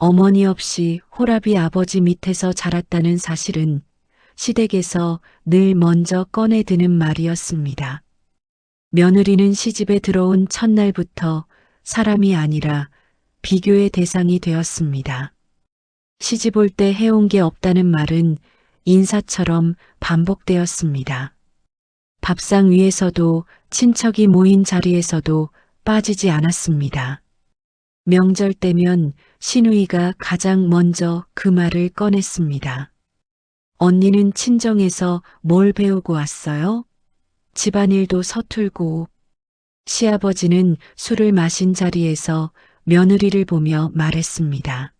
어머니 없이 호랍이 아버지 밑에서 자랐다는 사실은 시댁에서 늘 먼저 꺼내드는 말이었습니다. 며느리는 시집에 들어온 첫날부터 사람이 아니라 비교의 대상이 되었습니다. 시집 올 때 해온 게 없다는 말은 인사처럼 반복되었습니다. 밥상 위에서도 친척이 모인 자리에서도 빠지지 않았습니다. 명절 때면 시누이가 가장 먼저 그 말을 꺼냈습니다. 언니는 친정에서 뭘 배우고 왔어요? 집안일도 서툴고. 시아버지는 술을 마신 자리에서 며느리를 보며 말했습니다.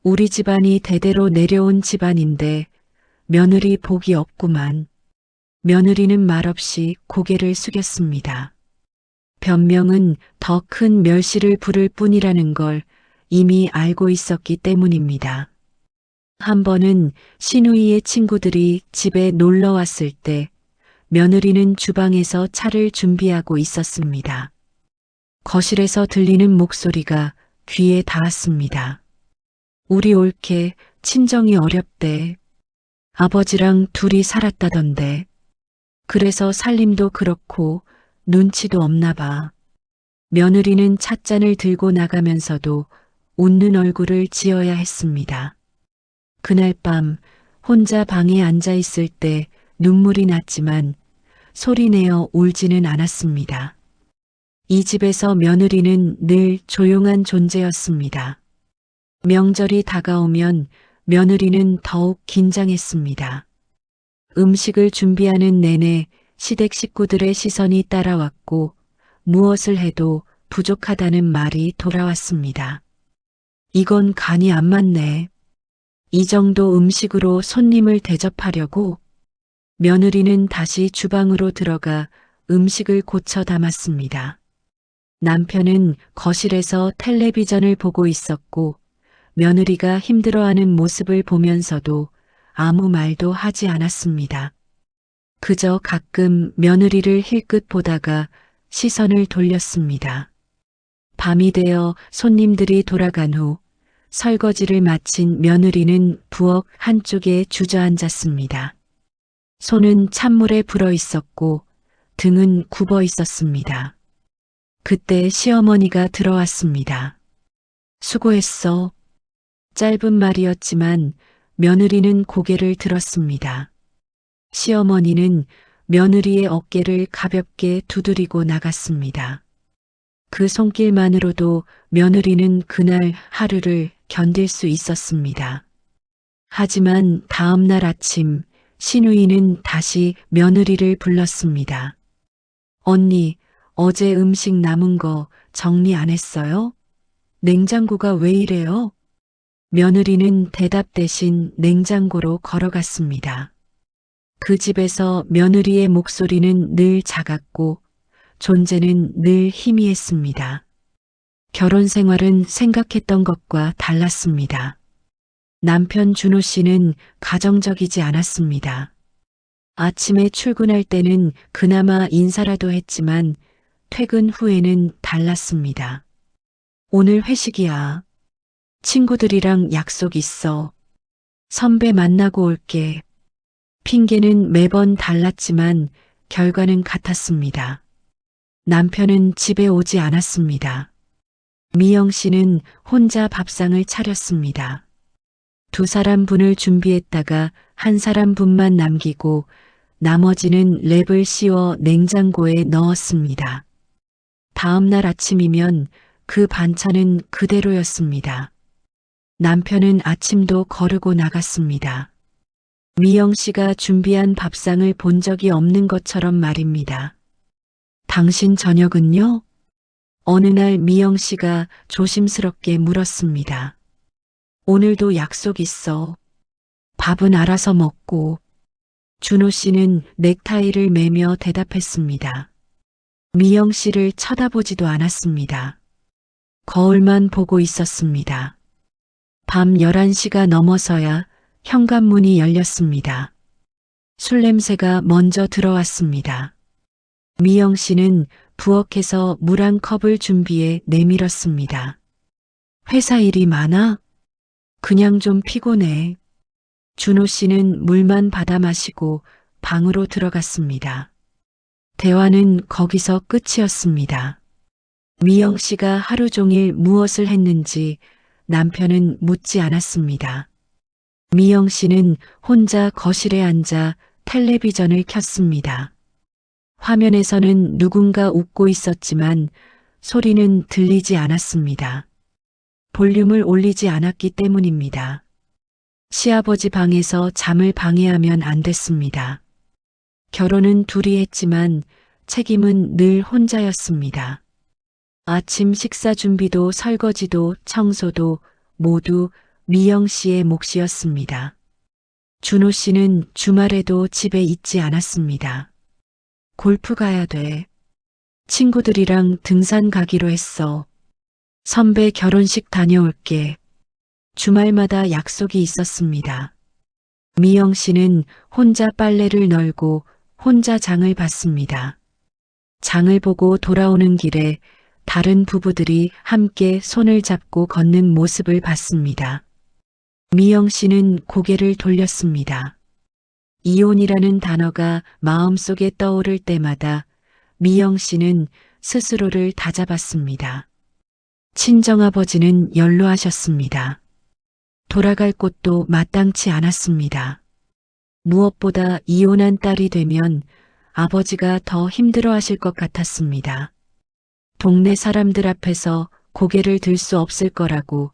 우리 집안이 대대로 내려온 집안인데 며느리 복이 없구만. 며느리는 말없이 고개를 숙였습니다. 변명은 더 큰 멸시를 부를 뿐이라는 걸 이미 알고 있었기 때문입니다. 한 번은 시누이의 친구들이 집에 놀러 왔을 때 며느리는 주방에서 차를 준비하고 있었습니다. 거실에서 들리는 목소리가 귀에 닿았습니다. 우리 올케 친정이 어렵대. 아버지랑 둘이 살았다던데. 그래서 살림도 그렇고 눈치도 없나 봐. 며느리는 찻잔을 들고 나가면서도 웃는 얼굴을 지어야 했습니다. 그날 밤 혼자 방에 앉아 있을 때 눈물이 났지만 소리내어 울지는 않았습니다. 이 집에서 며느리는 늘 조용한 존재였습니다. 명절이 다가오면 며느리는 더욱 긴장했습니다. 음식을 준비하는 내내 시댁 식구들의 시선이 따라왔고 무엇을 해도 부족하다는 말이 돌아왔습니다. 이건 간이 안 맞네. 이 정도 음식으로 손님을 대접하려고? 며느리는 다시 주방으로 들어가 음식을 고쳐 담았습니다. 남편은 거실에서 텔레비전을 보고 있었고 며느리가 힘들어하는 모습을 보면서도 아무 말도 하지 않았습니다. 그저 가끔 며느리를 힐끗 보다가 시선을 돌렸습니다. 밤이 되어 손님들이 돌아간 후 설거지를 마친 며느리는 부엌 한쪽에 주저앉았습니다. 손은 찬물에 불어 있었고 등은 굽어 있었습니다. 그때 시어머니가 들어왔습니다. 수고했어. 짧은 말이었지만 며느리는 고개를 들었습니다. 시어머니는 며느리의 어깨를 가볍게 두드리고 나갔습니다. 그 손길만으로도 며느리는 그날 하루를 견딜 수 있었습니다. 하지만 다음 날 아침 시누이는 다시 며느리를 불렀습니다. 언니, 어제 음식 남은 거 정리 안 했어요? 냉장고가 왜 이래요? 며느리는 대답 대신 냉장고로 걸어갔습니다. 그 집에서 며느리의 목소리는 늘 작았고 존재는 늘 희미했습니다. 결혼 생활은 생각했던 것과 달랐습니다. 남편 준호 씨는 가정적이지 않았습니다. 아침에 출근할 때는 그나마 인사라도 했지만 퇴근 후에는 달랐습니다. 오늘 회식이야. 친구들이랑 약속 있어. 선배 만나고 올게. 핑계는 매번 달랐지만 결과는 같았습니다. 남편은 집에 오지 않았습니다. 미영 씨는 혼자 밥상을 차렸습니다. 두 사람 분을 준비했다가 한 사람 분만 남기고 나머지는 랩을 씌워 냉장고에 넣었습니다. 다음 날 아침이면 그 반찬은 그대로였습니다. 남편은 아침도 거르고 나갔습니다. 미영 씨가 준비한 밥상을 본 적이 없는 것처럼 말입니다. 당신 저녁은요? 어느 날 미영 씨가 조심스럽게 물었습니다. 오늘도 약속 있어. 밥은 알아서 먹고. 준호 씨는 넥타이를 매며 대답했습니다. 미영 씨를 쳐다보지도 않았습니다. 거울만 보고 있었습니다. 밤 11시가 넘어서야 현관문이 열렸습니다. 술 냄새가 먼저 들어왔습니다. 미영 씨는 부엌에서 물 한 컵을 준비해 내밀었습니다. 회사 일이 많아? 그냥 좀 피곤해. 준호 씨는 물만 받아 마시고 방으로 들어갔습니다. 대화는 거기서 끝이었습니다. 미영 씨가 하루 종일 무엇을 했는지 남편은 묻지 않았습니다. 미영 씨는 혼자 거실에 앉아 텔레비전을 켰습니다. 화면에서는 누군가 웃고 있었지만 소리는 들리지 않았습니다. 볼륨을 올리지 않았기 때문입니다. 시아버지 방에서 잠을 방해하면 안 됐습니다. 결혼은 둘이 했지만 책임은 늘 혼자였습니다. 아침 식사 준비도 설거지도 청소도 모두 미영 씨의 몫이었습니다. 준호 씨는 주말에도 집에 있지 않았습니다. 골프 가야 돼. 친구들이랑 등산 가기로 했어. 선배 결혼식 다녀올게. 주말마다 약속이 있었습니다. 미영 씨는 혼자 빨래를 널고 혼자 장을 봤습니다. 장을 보고 돌아오는 길에 다른 부부들이 함께 손을 잡고 걷는 모습을 봤습니다. 미영 씨는 고개를 돌렸습니다. 이혼이라는 단어가 마음속에 떠오를 때마다 미영 씨는 스스로를 다잡았습니다. 친정아버지는 연로하셨습니다. 돌아갈 곳도 마땅치 않았습니다. 무엇보다 이혼한 딸이 되면 아버지가 더 힘들어 하실 것 같았습니다. 동네 사람들 앞에서 고개를 들 수 없을 거라고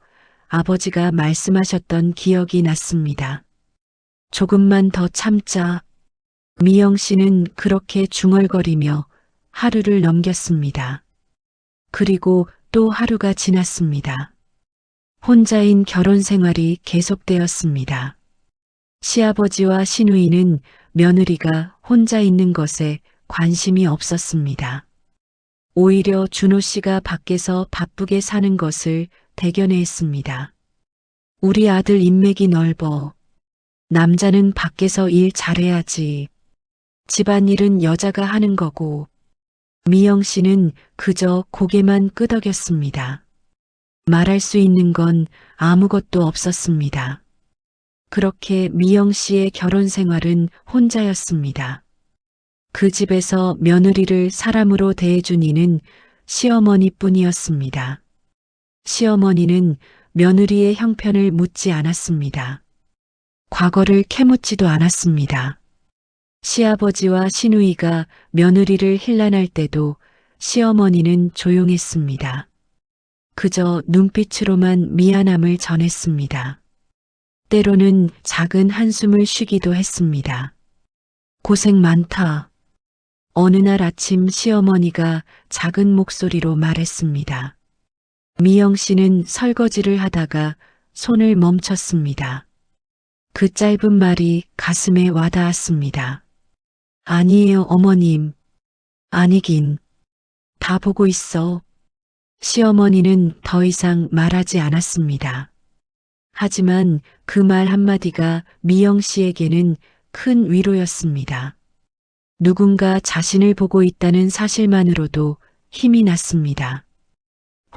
아버지가 말씀하셨던 기억이 났습니다. 조금만 더 참자. 미영 씨는 그렇게 중얼거리며 하루를 넘겼습니다. 그리고 또 하루가 지났습니다. 혼자인 결혼 생활이 계속되었습니다. 시아버지와 시누이는 며느리가 혼자 있는 것에 관심이 없었습니다. 오히려 준호 씨가 밖에서 바쁘게 사는 것을 대견해했습니다. 우리 아들 인맥이 넓어. 남자는 밖에서 일 잘해야지. 집안일은 여자가 하는 거고. 미영 씨는 그저 고개만 끄덕였습니다. 말할 수 있는 건 아무것도 없었습니다. 그렇게 미영 씨의 결혼 생활은 혼자였습니다. 그 집에서 며느리를 사람으로 대해준 이는 시어머니뿐이었습니다. 시어머니는 며느리의 형편을 묻지 않았습니다. 과거를 캐묻지도 않았습니다. 시아버지와 시누이가 며느리를 힐난할 때도 시어머니는 조용했습니다. 그저 눈빛으로만 미안함을 전했습니다. 때로는 작은 한숨을 쉬기도 했습니다. 고생 많다. 어느 날 아침 시어머니가 작은 목소리로 말했습니다. 미영 씨는 설거지를 하다가 손을 멈췄습니다. 그 짧은 말이 가슴에 와닿았습니다. 아니에요, 어머님. 아니긴. 다 보고 있어. 시어머니는 더 이상 말하지 않았습니다. 하지만 그 말 한마디가 미영 씨에게는 큰 위로였습니다. 누군가 자신을 보고 있다는 사실만으로도 힘이 났습니다.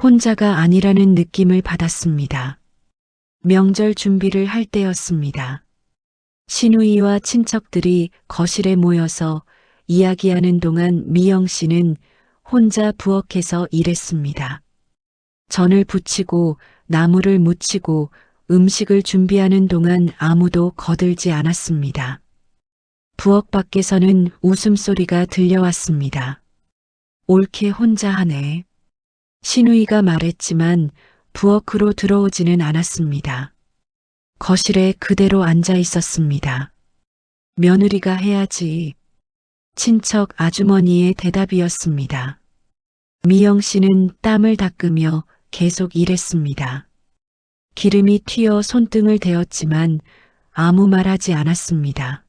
혼자가 아니라는 느낌을 받았습니다. 명절 준비를 할 때였습니다. 시누이와 친척들이 거실에 모여서 이야기하는 동안 미영 씨는 혼자 부엌에서 일했습니다. 전을 부치고 나무를 묻히고 음식을 준비하는 동안 아무도 거들지 않았습니다. 부엌 밖에서는 웃음소리가 들려왔습니다. 옳게 혼자 하네. 시누이가 말했지만 부엌으로 들어오지는 않았습니다. 거실에 그대로 앉아 있었습니다. 며느리가 해야지. 친척 아주머니의 대답이었습니다. 미영 씨는 땀을 닦으며 계속 일했습니다. 기름이 튀어 손등을 대었지만 아무 말하지 않았습니다.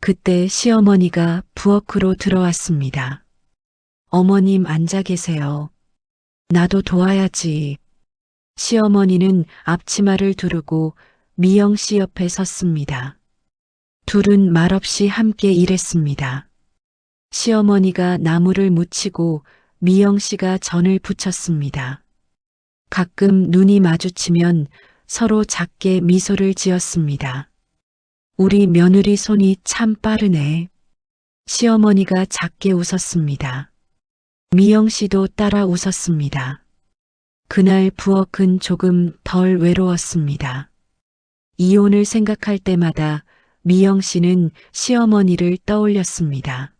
그때 시어머니가 부엌으로 들어왔습니다. 어머님 앉아 계세요. 나도 도와야지. 시어머니는 앞치마를 두르고 미영 씨 옆에 섰습니다. 둘은 말없이 함께 일했습니다. 시어머니가 나무를 묻히고 미영 씨가 전을 부쳤습니다. 가끔 눈이 마주치면 서로 작게 미소를 지었습니다. 우리 며느리 손이 참 빠르네. 시어머니가 작게 웃었습니다. 미영 씨도 따라 웃었습니다. 그날 부엌은 조금 덜 외로웠습니다. 이혼을 생각할 때마다 미영 씨는 시어머니를 떠올렸습니다.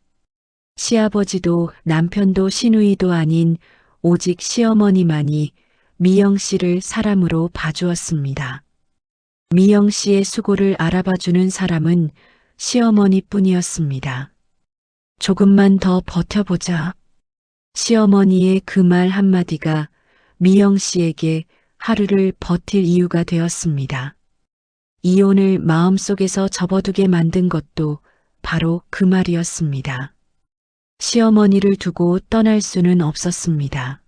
시아버지도 남편도 시누이도 아닌 오직 시어머니만이 미영 씨를 사람으로 봐주었습니다. 미영 씨의 수고를 알아봐주는 사람은 시어머니뿐이었습니다. 조금만 더 버텨보자. 시어머니의 그 말 한마디가 미영 씨에게 하루를 버틸 이유가 되었습니다. 이혼을 마음속에서 접어두게 만든 것도 바로 그 말이었습니다. 시어머니를 두고 떠날 수는 없었습니다.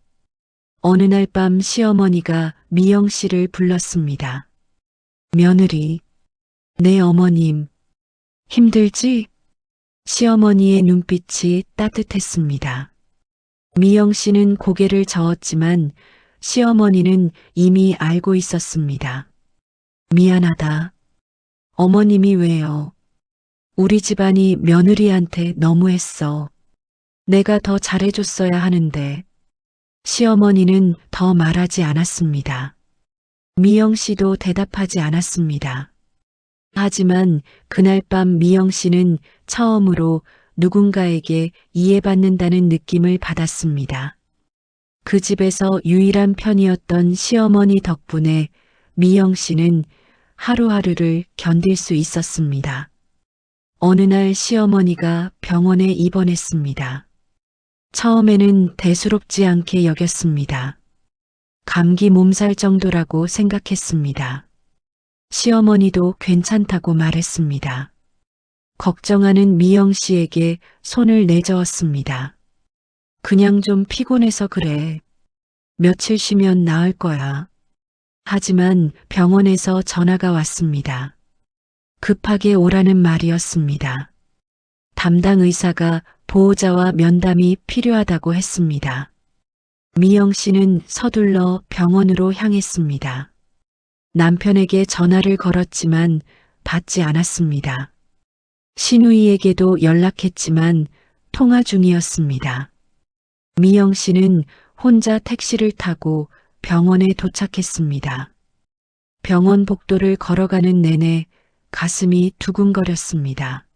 어느 날 밤 시어머니가 미영 씨를 불렀습니다. 며느리, 내 어머님, 힘들지? 시어머니의 눈빛이 따뜻했습니다. 미영 씨는 고개를 저었지만 시어머니는 이미 알고 있었습니다. 미안하다. 어머님이 왜요? 우리 집안이 며느리한테 너무했어. 내가 더 잘해줬어야 하는데. 시어머니는 더 말하지 않았습니다. 미영 씨도 대답하지 않았습니다. 하지만 그날 밤 미영 씨는 처음으로 누군가에게 이해받는다는 느낌을 받았습니다. 그 집에서 유일한 편이었던 시어머니 덕분에 미영 씨는 하루하루를 견딜 수 있었습니다. 어느 날 시어머니가 병원에 입원했습니다. 처음에는 대수롭지 않게 여겼습니다. 감기 몸살 정도라고 생각했습니다. 시어머니도 괜찮다고 말했습니다. 걱정하는 미영 씨에게 손을 내저었습니다. 그냥 좀 피곤해서 그래. 며칠 쉬면 나을 거야. 하지만 병원에서 전화가 왔습니다. 급하게 오라는 말이었습니다. 담당 의사가 보호자와 면담이 필요하다고 했습니다. 미영 씨는 서둘러 병원으로 향했습니다. 남편에게 전화를 걸었지만 받지 않았습니다. 시누이에게도 연락했지만 통화 중이었습니다. 미영 씨는 혼자 택시를 타고 병원에 도착했습니다. 병원 복도를 걸어가는 내내 가슴이 두근거렸습니다.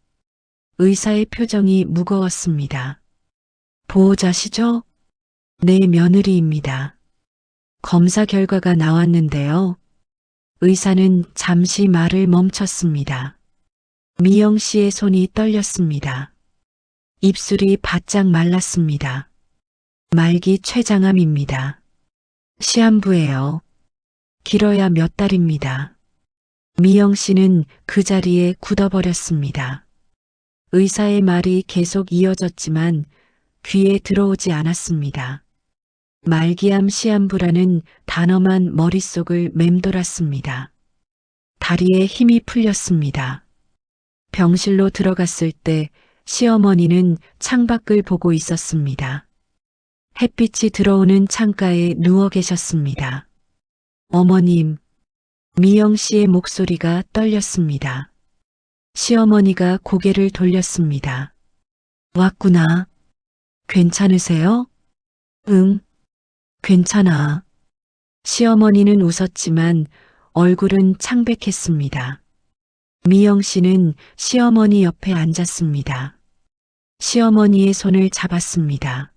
의사의 표정이 무거웠습니다. 보호자시죠? 네, 며느리입니다. 검사 결과가 나왔는데요. 의사는 잠시 말을 멈췄습니다. 미영 씨의 손이 떨렸습니다. 입술이 바짝 말랐습니다. 말기 췌장암입니다. 시한부예요. 길어야 몇 달입니다. 미영 씨는 그 자리에 굳어버렸습니다. 의사의 말이 계속 이어졌지만 귀에 들어오지 않았습니다. 말기암 시한부라는 단어만 머릿속을 맴돌았습니다. 다리에 힘이 풀렸습니다. 병실로 들어갔을 때 시어머니는 창밖을 보고 있었습니다. 햇빛이 들어오는 창가에 누워 계셨습니다. 어머님, 미영 씨의 목소리가 떨렸습니다. 시어머니가 고개를 돌렸습니다. 왔구나. 괜찮으세요? 응, 괜찮아. 시어머니는 웃었지만 얼굴은 창백했습니다. 미영 씨는 시어머니 옆에 앉았습니다. 시어머니의 손을 잡았습니다.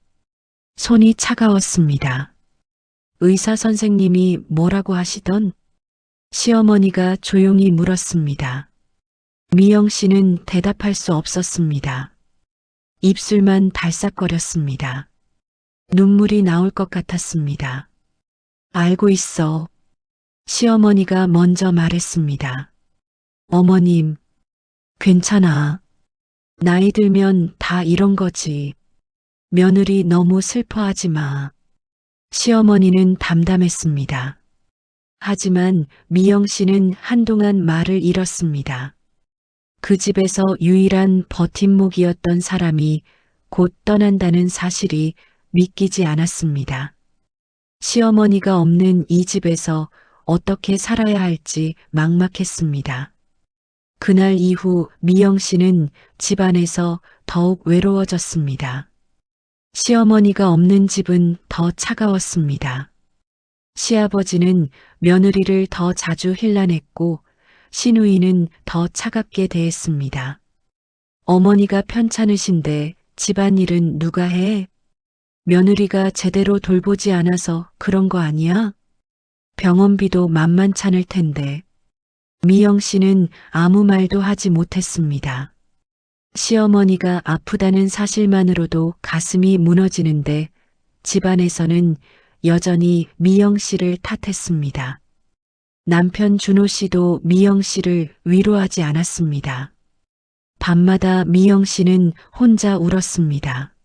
손이 차가웠습니다. 의사 선생님이 뭐라고 하시던? 시어머니가 조용히 물었습니다. 미영 씨는 대답할 수 없었습니다. 입술만 달싹거렸습니다. 눈물이 나올 것 같았습니다. 알고 있어. 시어머니가 먼저 말했습니다. 어머님, 괜찮아. 나이 들면 다 이런 거지. 며느리 너무 슬퍼하지 마. 시어머니는 담담했습니다. 하지만 미영 씨는 한동안 말을 잃었습니다. 그 집에서 유일한 버팀목이었던 사람이 곧 떠난다는 사실이 믿기지 않았습니다. 시어머니가 없는 이 집에서 어떻게 살아야 할지 막막했습니다. 그날 이후 미영 씨는 집안에서 더욱 외로워졌습니다. 시어머니가 없는 집은 더 차가웠습니다. 시아버지는 며느리를 더 자주 힐난했고 시누이는 더 차갑게 대했습니다. 어머니가 편찮으신데 집안일은 누가 해? 며느리가 제대로 돌보지 않아서 그런 거 아니야? 병원비도 만만찮을 텐데. 미영 씨는 아무 말도 하지 못했습니다. 시어머니가 아프다는 사실만으로도 가슴이 무너지는데 집안에서는 여전히 미영 씨를 탓했습니다. 남편 준호 씨도 미영 씨를 위로하지 않았습니다. 밤마다 미영 씨는 혼자 울었습니다.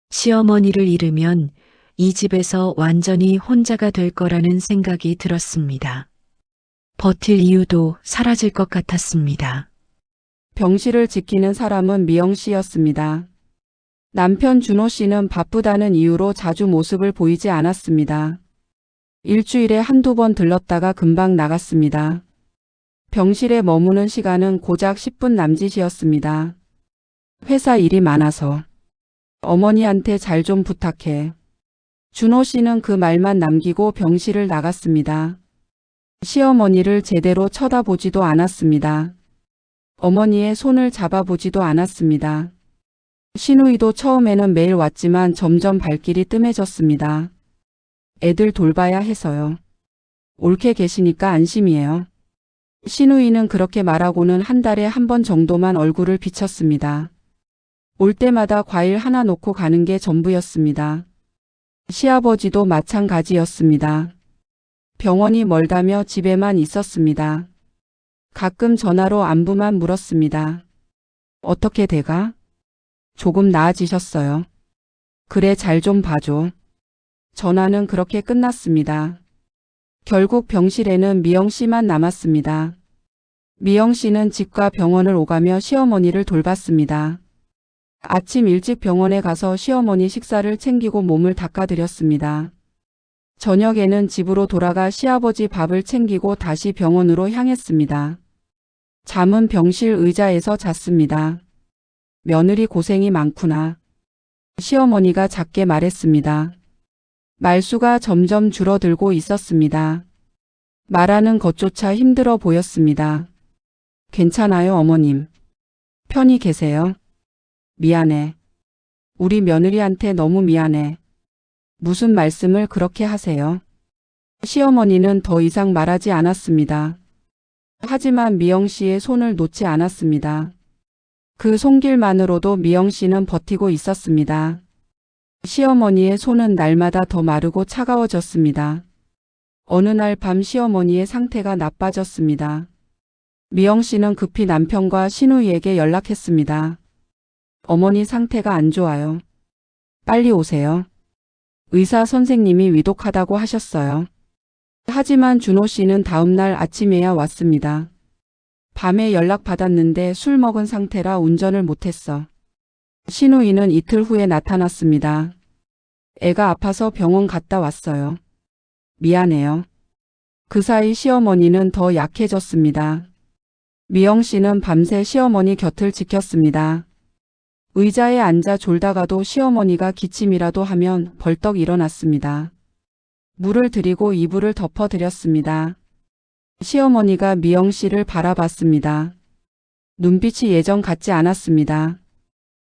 시어머니를 잃으면 이 집에서 완전히 혼자가 될 거라는 생각이 들었습니다. 버틸 이유도 사라질 것 같았습니다. 병실을 지키는 사람은 미영 씨였습니다. 남편 준호 씨는 바쁘다는 이유로 자주 모습을 보이지 않았습니다. 일주일에 한두 번 들렀다가 금방 나갔습니다. 병실에 머무는 시간은 고작 10분 남짓이었습니다. 회사 일이 많아서. 어머니한테 잘 좀 부탁해. 준호 씨는 그 말만 남기고 병실을 나갔습니다. 시어머니를 제대로 쳐다보지도 않았습니다. 어머니의 손을 잡아보지도 않았습니다. 시누이도 처음에는 매일 왔지만 점점 발길이 뜸해졌습니다. 애들 돌봐야 해서요. 옳게 계시니까 안심이에요. 시누이는 그렇게 말하고는 한 달에 한 번 정도만 얼굴을 비쳤습니다. 올 때마다 과일 하나 놓고 가는 게 전부였습니다. 시아버지도 마찬가지였습니다. 병원이 멀다며 집에만 있었습니다. 가끔 전화로 안부만 물었습니다. 어떻게 돼가? 조금 나아지셨어요. 그래 잘 좀 봐줘. 전화는 그렇게 끝났습니다. 결국 병실에는 미영 씨만 남았습니다. 미영 씨는 집과 병원을 오가며 시어머니를 돌봤습니다. 아침 일찍 병원에 가서 시어머니 식사를 챙기고 몸을 닦아드렸습니다. 저녁에는 집으로 돌아가 시아버지 밥을 챙기고 다시 병원으로 향했습니다. 잠은 병실 의자에서 잤습니다. 며느리 고생이 많구나. 시어머니가 작게 말했습니다. 말수가 점점 줄어들고 있었습니다. 말하는 것조차 힘들어 보였습니다. 괜찮아요, 어머님. 편히 계세요. 미안해. 우리 며느리한테 너무 미안해. 무슨 말씀을 그렇게 하세요? 시어머니는 더 이상 말하지 않았습니다. 하지만 미영 씨의 손을 놓지 않았습니다. 그 손길만으로도 미영 씨는 버티고 있었습니다. 시어머니의 손은 날마다 더 마르고 차가워졌습니다. 어느 날 밤 시어머니의 상태가 나빠졌습니다. 미영 씨는 급히 남편과 시누이에게 연락했습니다. 어머니 상태가 안 좋아요. 빨리 오세요. 의사 선생님이 위독하다고 하셨어요. 하지만 준호 씨는 다음날 아침에야 왔습니다. 밤에 연락받았는데 술 먹은 상태라 운전을 못했어. 시누이는 이틀 후에 나타났습니다. 애가 아파서 병원 갔다 왔어요. 미안해요. 그 사이 시어머니는 더 약해졌습니다. 미영 씨는 밤새 시어머니 곁을 지켰습니다. 의자에 앉아 졸다가도 시어머니가 기침이라도 하면 벌떡 일어났습니다. 물을 드리고 이불을 덮어드렸습니다. 시어머니가 미영 씨를 바라봤습니다. 눈빛이 예전 같지 않았습니다.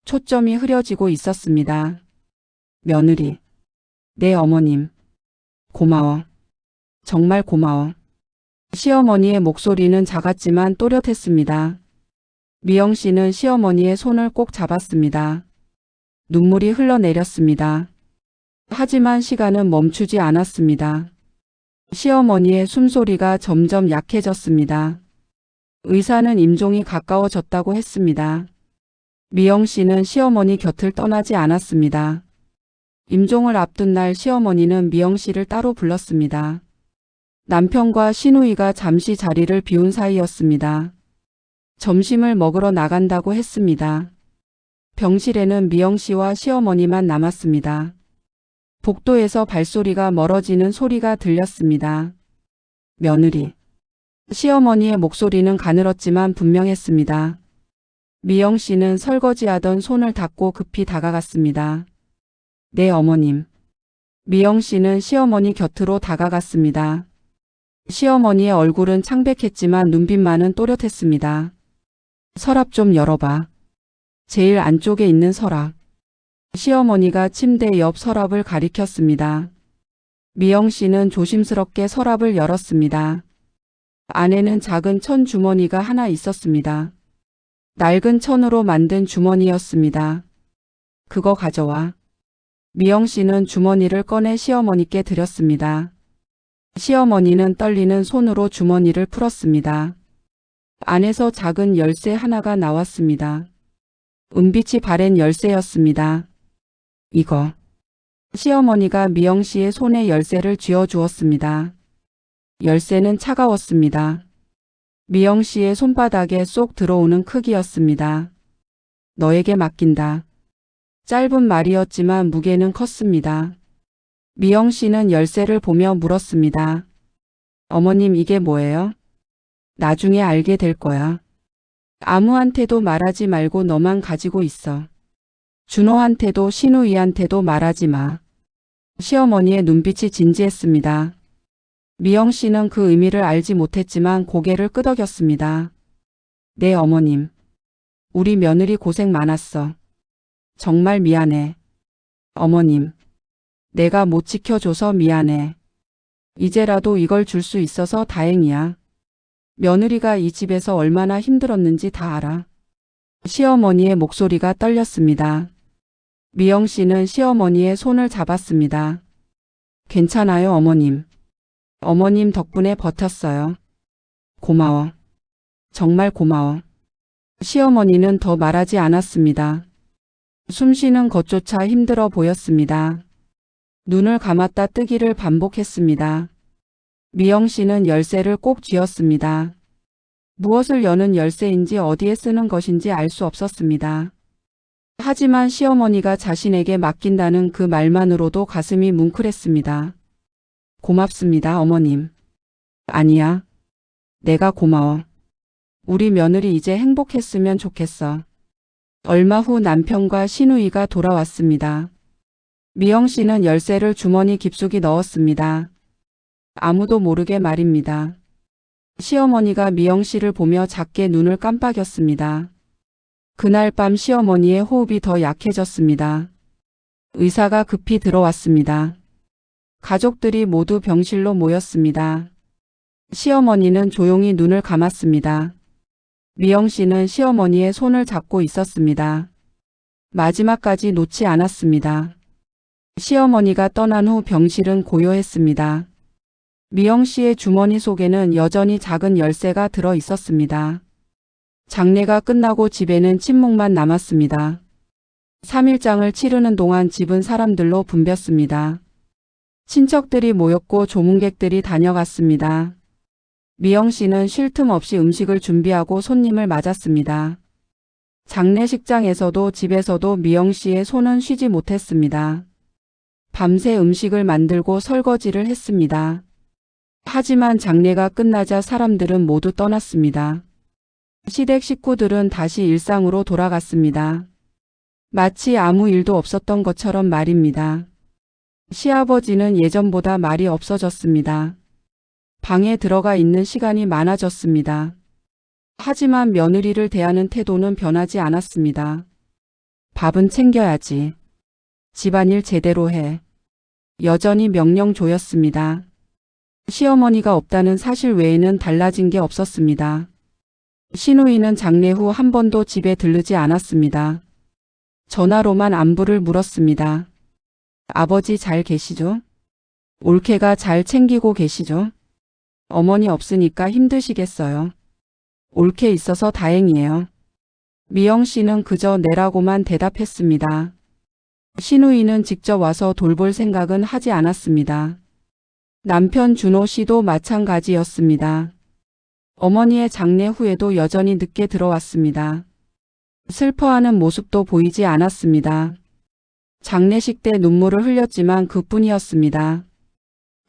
초점이 흐려지고 있었습니다. 며느리. 네 어머님. 고마워. 정말 고마워. 시어머니의 목소리는 작았지만 또렷했습니다. 미영 씨는 시어머니의 손을 꼭 잡았습니다. 눈물이 흘러내렸습니다. 하지만 시간은 멈추지 않았습니다. 시어머니의 숨소리가 점점 약해졌습니다. 의사는 임종이 가까워졌다고 했습니다. 미영 씨는 시어머니 곁을 떠나지 않았습니다. 임종을 앞둔 날 시어머니는 미영 씨를 따로 불렀습니다. 남편과 시누이가 잠시 자리를 비운 사이였습니다. 점심을 먹으러 나간다고 했습니다. 병실에는 미영 씨와 시어머니만 남았습니다. 복도에서 발소리가 멀어지는 소리가 들렸습니다. 며느리. 시어머니의 목소리는 가늘었지만 분명했습니다. 미영 씨는 설거지하던 손을 닫고 급히 다가갔습니다. 네, 어머님. 미영 씨는 시어머니 곁으로 다가갔습니다. 시어머니의 얼굴은 창백했지만 눈빛만은 또렷했습니다. 서랍 좀 열어봐. 제일 안쪽에 있는 서랍. 시어머니가 침대 옆 서랍을 가리켰습니다. 미영 씨는 조심스럽게 서랍을 열었습니다. 안에는 작은 천 주머니가 하나 있었습니다. 낡은 천으로 만든 주머니였습니다. 그거 가져와. 미영 씨는 주머니를 꺼내 시어머니께 드렸습니다. 시어머니는 떨리는 손으로 주머니를 풀었습니다. 안에서 작은 열쇠 하나가 나왔습니다. 은빛이 바랜 열쇠였습니다. 이거. 시어머니가 미영 씨의 손에 열쇠를 쥐어 주었습니다. 열쇠는 차가웠습니다. 미영 씨의 손바닥에 쏙 들어오는 크기였습니다. 너에게 맡긴다. 짧은 말이었지만 무게는 컸습니다. 미영 씨는 열쇠를 보며 물었습니다. 어머님, 이게 뭐예요? 나중에 알게 될 거야. 아무한테도 말하지 말고 너만 가지고 있어. 준호한테도 신우이한테도 말하지 마. 시어머니의 눈빛이 진지했습니다. 미영 씨는 그 의미를 알지 못했지만 고개를 끄덕였습니다. 네, 어머님. 우리 며느리 고생 많았어. 정말 미안해. 어머님. 내가 못 지켜줘서 미안해. 이제라도 이걸 줄 수 있어서 다행이야. 며느리가 이 집에서 얼마나 힘들었는지 다 알아. 시어머니의 목소리가 떨렸습니다. 미영 씨는 시어머니의 손을 잡았습니다. 괜찮아요, 어머님. 어머님 덕분에 버텼어요. 고마워. 정말 고마워. 시어머니는 더 말하지 않았습니다. 숨쉬는 것조차 힘들어 보였습니다. 눈을 감았다 뜨기를 반복했습니다. 미영 씨는 열쇠를 꼭 쥐었습니다. 무엇을 여는 열쇠인지 어디에 쓰는 것인지 알 수 없었습니다. 하지만 시어머니가 자신에게 맡긴다는 그 말만으로도 가슴이 뭉클했습니다. 고맙습니다, 어머님. 아니야. 내가 고마워. 우리 며느리 이제 행복했으면 좋겠어. 얼마 후 남편과 시누이가 돌아왔습니다. 미영 씨는 열쇠를 주머니 깊숙이 넣었습니다. 아무도 모르게 말입니다. 시어머니가 미영 씨를 보며 작게 눈을 깜빡였습니다. 그날 밤 시어머니의 호흡이 더 약해졌습니다. 의사가 급히 들어왔습니다. 가족들이 모두 병실로 모였습니다. 시어머니는 조용히 눈을 감았습니다. 미영 씨는 시어머니의 손을 잡고 있었습니다. 마지막까지 놓지 않았습니다. 시어머니가 떠난 후 병실은 고요했습니다. 미영 씨의 주머니 속에는 여전히 작은 열쇠가 들어 있었습니다. 장례가 끝나고 집에는 침묵만 남았습니다. 3일장을 치르는 동안 집은 사람들로 붐볐습니다. 친척들이 모였고 조문객들이 다녀갔습니다. 미영 씨는 쉴 틈 없이 음식을 준비하고 손님을 맞았습니다. 장례식장에서도 집에서도 미영 씨의 손은 쉬지 못했습니다. 밤새 음식을 만들고 설거지를 했습니다. 하지만 장례가 끝나자 사람들은 모두 떠났습니다. 시댁 식구들은 다시 일상으로 돌아갔습니다. 마치 아무 일도 없었던 것처럼 말입니다. 시아버지는 예전보다 말이 없어졌습니다. 방에 들어가 있는 시간이 많아졌습니다. 하지만 며느리를 대하는 태도는 변하지 않았습니다. 밥은 챙겨야지. 집안일 제대로 해. 여전히 명령조였습니다. 시어머니가 없다는 사실 외에는 달라진 게 없었습니다. 시누이는 장례 후 한 번도 집에 들르지 않았습니다. 전화로만 안부를 물었습니다. 아버지 잘 계시죠? 올케가 잘 챙기고 계시죠? 어머니 없으니까 힘드시겠어요. 올케 있어서 다행이에요. 미영 씨는 그저 네라고만 대답했습니다. 시누이는 직접 와서 돌볼 생각은 하지 않았습니다. 남편 준호 씨도 마찬가지였습니다. 어머니의 장례 후에도 여전히 늦게 들어왔습니다. 슬퍼하는 모습도 보이지 않았습니다. 장례식 때 눈물을 흘렸지만 그뿐이었습니다.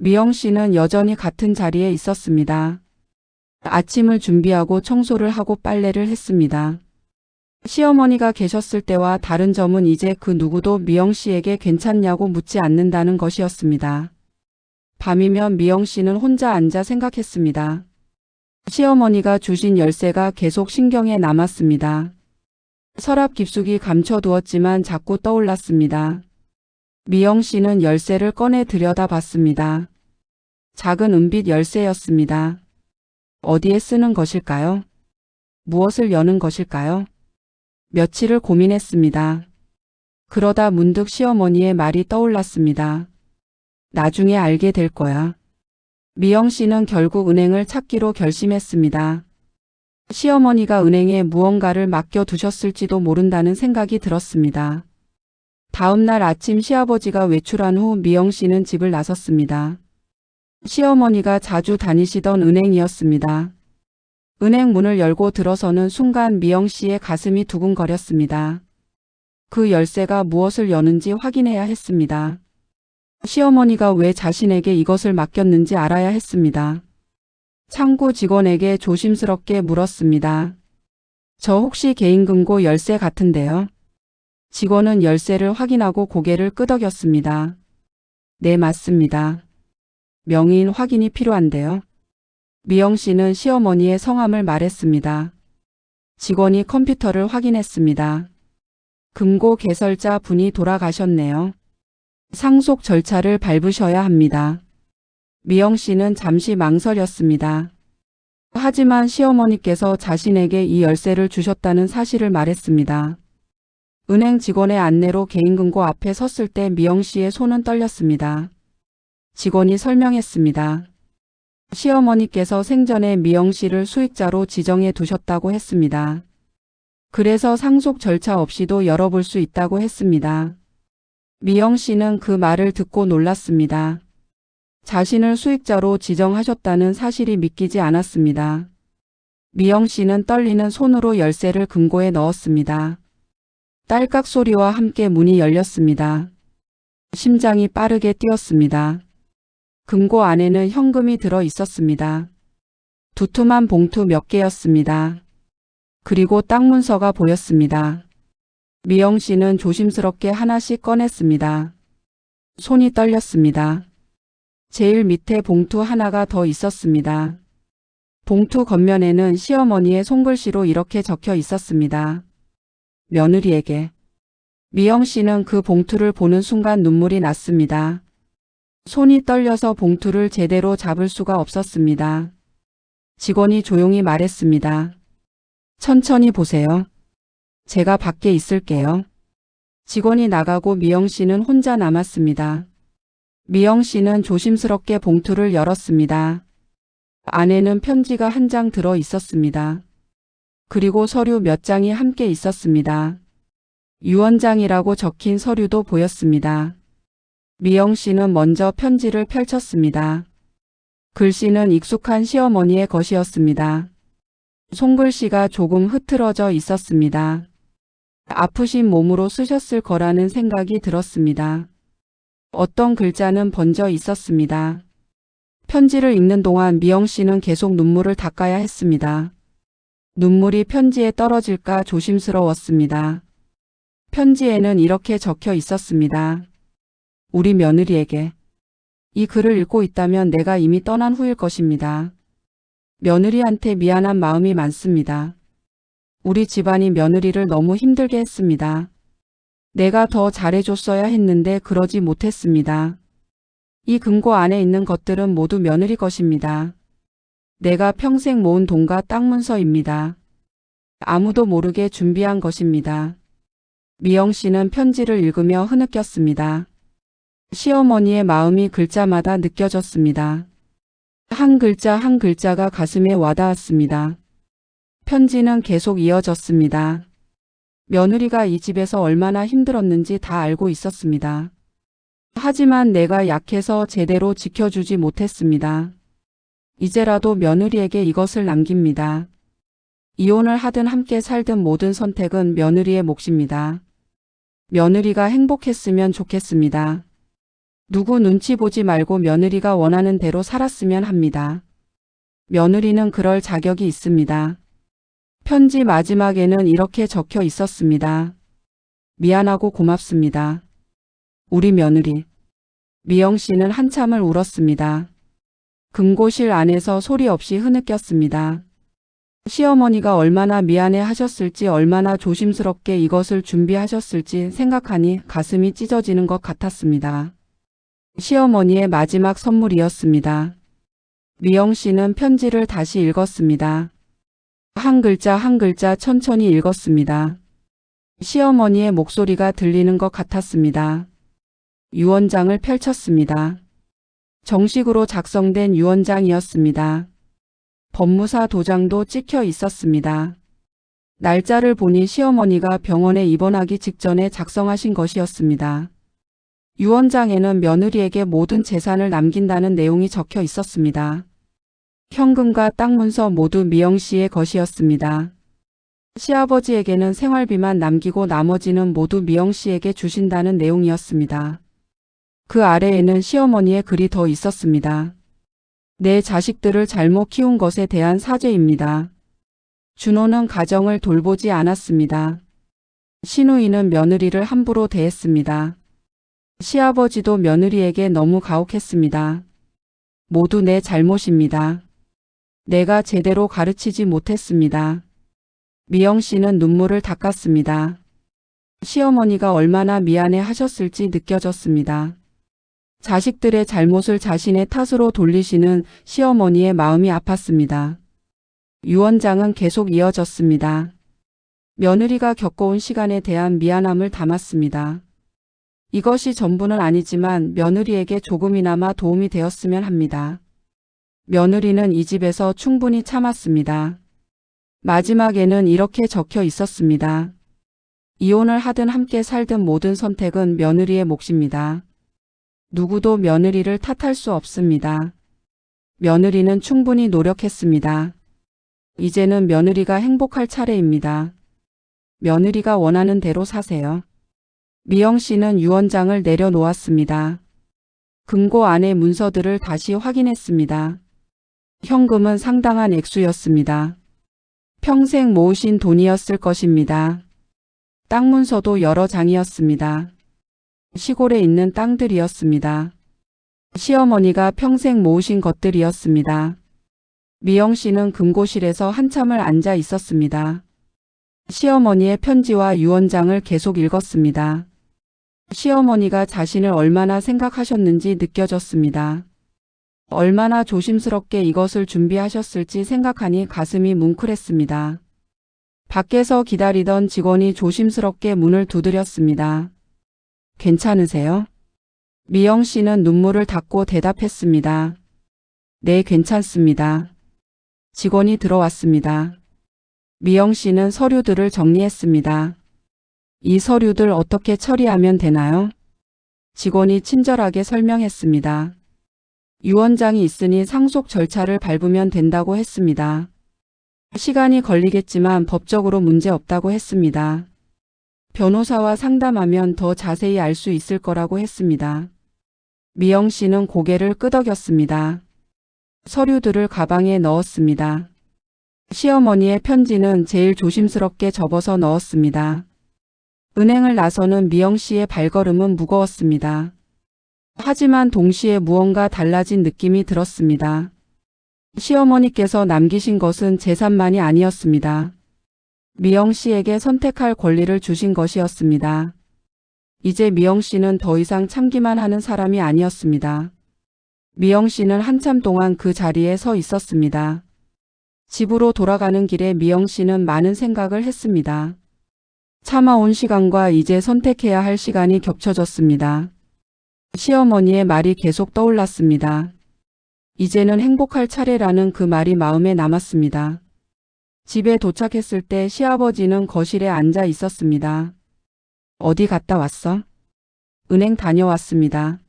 미영 씨는 여전히 같은 자리에 있었습니다. 아침을 준비하고 청소를 하고 빨래를 했습니다. 시어머니가 계셨을 때와 다른 점은 이제 그 누구도 미영 씨에게 괜찮냐고 묻지 않는다는 것이었습니다. 밤이면 미영 씨는 혼자 앉아 생각했습니다. 시어머니가 주신 열쇠가 계속 신경에 남았습니다. 서랍 깊숙이 감춰두었지만 자꾸 떠올랐습니다. 미영 씨는 열쇠를 꺼내 들여다봤습니다. 작은 은빛 열쇠였습니다. 어디에 쓰는 것일까요? 무엇을 여는 것일까요? 며칠을 고민했습니다. 그러다 문득 시어머니의 말이 떠올랐습니다. 나중에 알게 될 거야. 미영 씨는 결국 은행을 찾기로 결심했습니다. 시어머니가 은행에 무언가를 맡겨두셨을지도 모른다는 생각이 들었습니다. 다음 날 아침 시아버지가 외출한 후 미영 씨는 집을 나섰습니다. 시어머니가 자주 다니시던 은행이었습니다. 은행 문을 열고 들어서는 순간 미영 씨의 가슴이 두근거렸습니다. 그 열쇠가 무엇을 여는지 확인해야 했습니다. 시어머니가 왜 자신에게 이것을 맡겼는지 알아야 했습니다. 창구 직원에게 조심스럽게 물었습니다. 저 혹시 개인금고 열쇠 같은데요? 직원은 열쇠를 확인하고 고개를 끄덕였습니다. 네, 맞습니다. 명의인 확인이 필요한데요. 미영 씨는 시어머니의 성함을 말했습니다. 직원이 컴퓨터를 확인했습니다. 금고 개설자 분이 돌아가셨네요. 상속 절차를 밟으셔야 합니다. 미영 씨는 잠시 망설였습니다. 하지만 시어머니께서 자신에게 이 열쇠를 주셨다는 사실을 말했습니다. 은행 직원의 안내로 개인금고 앞에 섰을 때 미영 씨의 손은 떨렸습니다. 직원이 설명했습니다. 시어머니께서 생전에 미영 씨를 수익자로 지정해 두셨다고 했습니다. 그래서 상속 절차 없이도 열어볼 수 있다고 했습니다. 미영 씨는 그 말을 듣고 놀랐습니다. 자신을 수익자로 지정하셨다는 사실이 믿기지 않았습니다. 미영 씨는 떨리는 손으로 열쇠를 금고에 넣었습니다. 딸깍 소리와 함께 문이 열렸습니다. 심장이 빠르게 뛰었습니다. 금고 안에는 현금이 들어 있었습니다. 두툼한 봉투 몇 개였습니다. 그리고 땅 문서가 보였습니다. 미영 씨는 조심스럽게 하나씩 꺼냈습니다. 손이 떨렸습니다. 제일 밑에 봉투 하나가 더 있었습니다. 봉투 겉면에는 시어머니의 손글씨로 이렇게 적혀 있었습니다. 며느리에게. 미영 씨는 그 봉투를 보는 순간 눈물이 났습니다. 손이 떨려서 봉투를 제대로 잡을 수가 없었습니다. 직원이 조용히 말했습니다. 천천히 보세요. 제가 밖에 있을게요. 직원이 나가고 미영 씨는 혼자 남았습니다. 미영 씨는 조심스럽게 봉투를 열었습니다. 안에는 편지가 한 장 들어 있었습니다. 그리고 서류 몇 장이 함께 있었습니다. 유언장이라고 적힌 서류도 보였습니다. 미영 씨는 먼저 편지를 펼쳤습니다. 글씨는 익숙한 시어머니의 것이었습니다. 손글씨가 조금 흐트러져 있었습니다. 아프신 몸으로 쓰셨을 거라는 생각이 들었습니다. 어떤 글자는 번져 있었습니다. 편지를 읽는 동안 미영 씨는 계속 눈물을 닦아야 했습니다. 눈물이 편지에 떨어질까 조심스러웠습니다. 편지에는 이렇게 적혀 있었습니다. 우리 며느리에게. 이 글을 읽고 있다면 내가 이미 떠난 후일 것입니다. 며느리한테 미안한 마음이 많습니다. 우리 집안이 며느리를 너무 힘들게 했습니다. 내가 더 잘해줬어야 했는데 그러지 못했습니다. 이 금고 안에 있는 것들은 모두 며느리 것입니다. 내가 평생 모은 돈과 땅 문서입니다. 아무도 모르게 준비한 것입니다. 미영 씨는 편지를 읽으며 흐느꼈습니다. 시어머니의 마음이 글자마다 느껴졌습니다. 한 글자 한 글자가 가슴에 와닿았습니다. 편지는 계속 이어졌습니다. 며느리가 이 집에서 얼마나 힘들었는지 다 알고 있었습니다. 하지만 내가 약해서 제대로 지켜주지 못했습니다. 이제라도 며느리에게 이것을 남깁니다. 이혼을 하든 함께 살든 모든 선택은 며느리의 몫입니다. 며느리가 행복했으면 좋겠습니다. 누구 눈치 보지 말고 며느리가 원하는 대로 살았으면 합니다. 며느리는 그럴 자격이 있습니다. 편지 마지막에는 이렇게 적혀 있었습니다. 미안하고 고맙습니다. 우리 며느리. 미영 씨는 한참을 울었습니다. 금고실 안에서 소리 없이 흐느꼈습니다. 시어머니가 얼마나 미안해 하셨을지, 얼마나 조심스럽게 이것을 준비하셨을지 생각하니 가슴이 찢어지는 것 같았습니다. 시어머니의 마지막 선물이었습니다. 미영 씨는 편지를 다시 읽었습니다. 한 글자 한 글자 천천히 읽었습니다. 시어머니의 목소리가 들리는 것 같았습니다. 유언장을 펼쳤습니다. 정식으로 작성된 유언장이었습니다. 법무사 도장도 찍혀 있었습니다. 날짜를 보니 시어머니가 병원에 입원하기 직전에 작성하신 것이었습니다. 유언장에는 며느리에게 모든 재산을 남긴다는 내용이 적혀 있었습니다. 현금과 땅 문서 모두 미영 씨의 것이었습니다. 시아버지에게는 생활비만 남기고 나머지는 모두 미영 씨에게 주신다는 내용이었습니다. 그 아래에는 시어머니의 글이 더 있었습니다. 내 자식들을 잘못 키운 것에 대한 사죄입니다. 준호는 가정을 돌보지 않았습니다. 신우이는 며느리를 함부로 대했습니다. 시아버지도 며느리에게 너무 가혹했습니다. 모두 내 잘못입니다. 내가 제대로 가르치지 못했습니다. 미영 씨는 눈물을 닦았습니다. 시어머니가 얼마나 미안해 하셨을지 느껴졌습니다. 자식들의 잘못을 자신의 탓으로 돌리시는 시어머니의 마음이 아팠습니다. 유언장은 계속 이어졌습니다. 며느리가 겪어온 시간에 대한 미안함을 담았습니다. 이것이 전부는 아니지만 며느리에게 조금이나마 도움이 되었으면 합니다. 며느리는 이 집에서 충분히 참았습니다. 마지막에는 이렇게 적혀 있었습니다. 이혼을 하든 함께 살든 모든 선택은 며느리의 몫입니다. 누구도 며느리를 탓할 수 없습니다. 며느리는 충분히 노력했습니다. 이제는 며느리가 행복할 차례입니다. 며느리가 원하는 대로 사세요. 미영 씨는 유언장을 내려놓았습니다. 금고 안의 문서들을 다시 확인했습니다. 현금은 상당한 액수였습니다. 평생 모으신 돈이었을 것입니다. 땅 문서도 여러 장이었습니다. 시골에 있는 땅들이었습니다. 시어머니가 평생 모으신 것들이었습니다. 미영 씨는 금고실에서 한참을 앉아 있었습니다. 시어머니의 편지와 유언장을 계속 읽었습니다. 시어머니가 자신을 얼마나 생각하셨는지 느껴졌습니다. 얼마나 조심스럽게 이것을 준비하셨을지 생각하니 가슴이 뭉클했습니다. 밖에서 기다리던 직원이 조심스럽게 문을 두드렸습니다. 괜찮으세요? 미영 씨는 눈물을 닦고 대답했습니다. 네, 괜찮습니다. 직원이 들어왔습니다. 미영 씨는 서류들을 정리했습니다. 이 서류들 어떻게 처리하면 되나요? 직원이 친절하게 설명했습니다. 유언장이 있으니 상속 절차를 밟으면 된다고 했습니다. 시간이 걸리겠지만 법적으로 문제 없다고 했습니다. 변호사와 상담하면 더 자세히 알 수 있을 거라고 했습니다. 미영 씨는 고개를 끄덕였습니다. 서류들을 가방에 넣었습니다. 시어머니의 편지는 제일 조심스럽게 접어서 넣었습니다. 은행을 나서는 미영 씨의 발걸음은 무거웠습니다. 하지만 동시에 무언가 달라진 느낌이 들었습니다. 시어머니께서 남기신 것은 재산만이 아니었습니다. 미영 씨에게 선택할 권리를 주신 것이었습니다. 이제 미영 씨는 더 이상 참기만 하는 사람이 아니었습니다. 미영 씨는 한참 동안 그 자리에 서 있었습니다. 집으로 돌아가는 길에 미영 씨는 많은 생각을 했습니다. 참아온 시간과 이제 선택해야 할 시간이 겹쳐졌습니다. 시어머니의 말이 계속 떠올랐습니다. 이제는 행복할 차례라는 그 말이 마음에 남았습니다. 집에 도착했을 때 시아버지는 거실에 앉아 있었습니다. 어디 갔다 왔어? 은행 다녀왔습니다.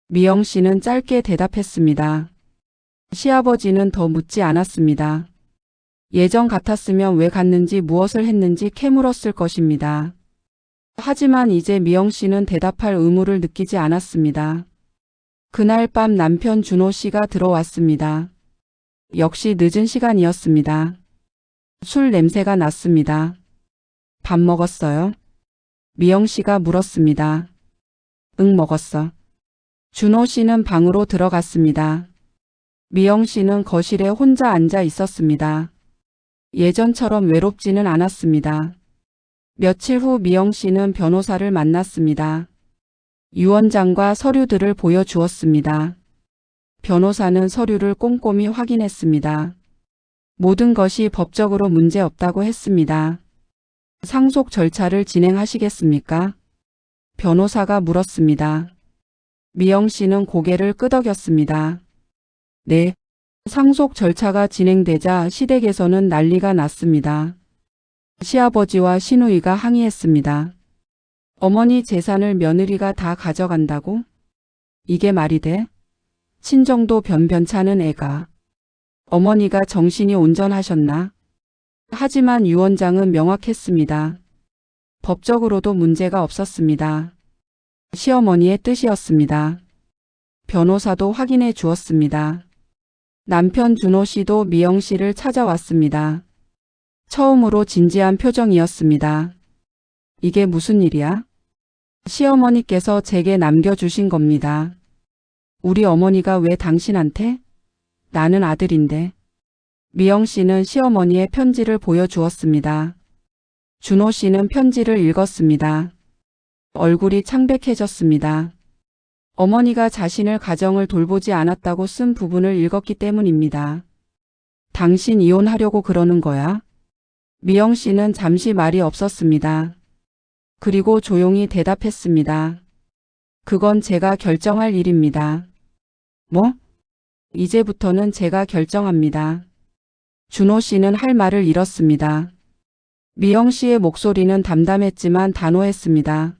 미영 씨는 짧게 대답했습니다. 시아버지는 더 묻지 않았습니다. 예전 같았으면 왜 갔는지 무엇을 했는지 캐물었을 것입니다. 하지만 이제 미영 씨는 대답할 의무를 느끼지 않았습니다. 그날 밤 남편 준호 씨가 들어왔습니다. 역시 늦은 시간이었습니다. 술 냄새가 났습니다. 밥 먹었어요? 미영 씨가 물었습니다. 응, 먹었어. 준호 씨는 방으로 들어갔습니다. 미영 씨는 거실에 혼자 앉아 있었습니다. 예전처럼 외롭지는 않았습니다. 며칠 후 미영 씨는 변호사를 만났습니다. 유언장과 서류들을 보여주었습니다. 변호사는 서류를 꼼꼼히 확인했습니다. 모든 것이 법적으로 문제없다고 했습니다. 상속 절차를 진행하시겠습니까? 변호사가 물었습니다. 미영 씨는 고개를 끄덕였습니다. 네. 상속 절차가 진행되자 시댁에서는 난리가 났습니다. 시아버지와 시누이가 항의했습니다. 어머니 재산을 며느리가 다 가져간다고? 이게 말이 돼? 친정도 변변찮은 애가. 어머니가 정신이 온전하셨나? 하지만 유언장은 명확했습니다. 법적으로도 문제가 없었습니다. 시어머니의 뜻이었습니다. 변호사도 확인해 주었습니다. 남편 준호 씨도 미영 씨를 찾아왔습니다. 처음으로 진지한 표정이었습니다. 이게 무슨 일이야? 시어머니께서 제게 남겨주신 겁니다. 우리 어머니가 왜 당신한테? 나는 아들인데. 미영 씨는 시어머니의 편지를 보여주었습니다. 준호 씨는 편지를 읽었습니다. 얼굴이 창백해졌습니다. 어머니가 자신을 가정을 돌보지 않았다고 쓴 부분을 읽었기 때문입니다. 당신 이혼하려고 그러는 거야? 미영 씨는 잠시 말이 없었습니다. 그리고 조용히 대답했습니다. 그건 제가 결정할 일입니다. 뭐? 이제부터는 제가 결정합니다. 준호 씨는 할 말을 잃었습니다. 미영 씨의 목소리는 담담했지만 단호했습니다.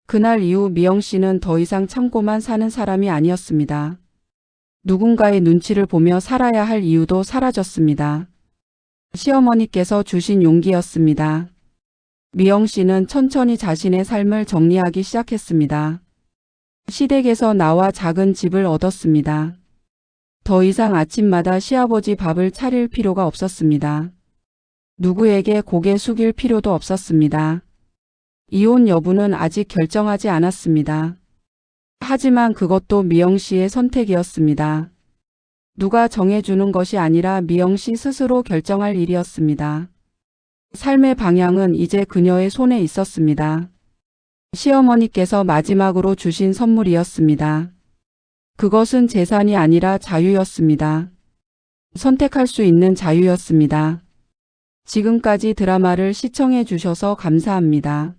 그날 이후 미영 씨는 더 이상 참고만 사는 사람이 아니었습니다. 누군가의 눈치를 보며 살아야 할 이유도 사라졌습니다. 시어머니께서 주신 용기였습니다. 미영 씨는 천천히 자신의 삶을 정리하기 시작했습니다. 시댁에서 나와 작은 집을 얻었습니다. 더 이상 아침마다 시아버지 밥을 차릴 필요가 없었습니다. 누구에게 고개 숙일 필요도 없었습니다. 이혼 여부는 아직 결정하지 않았습니다. 하지만 그것도 미영 씨의 선택이었습니다. 누가 정해주는 것이 아니라 미영 씨 스스로 결정할 일이었습니다. 삶의 방향은 이제 그녀의 손에 있었습니다. 시어머니께서 마지막으로 주신 선물이었습니다. 그것은 재산이 아니라 자유였습니다. 선택할 수 있는 자유였습니다. 지금까지 드라마를 시청해 주셔서 감사합니다.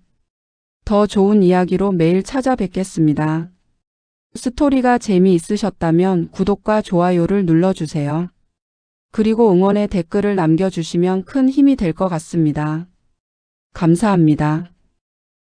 더 좋은 이야기로 매일 찾아뵙겠습니다. 스토리가 재미있으셨다면 구독과 좋아요를 눌러주세요. 그리고 응원의 댓글을 남겨주시면 큰 힘이 될 것 같습니다. 감사합니다.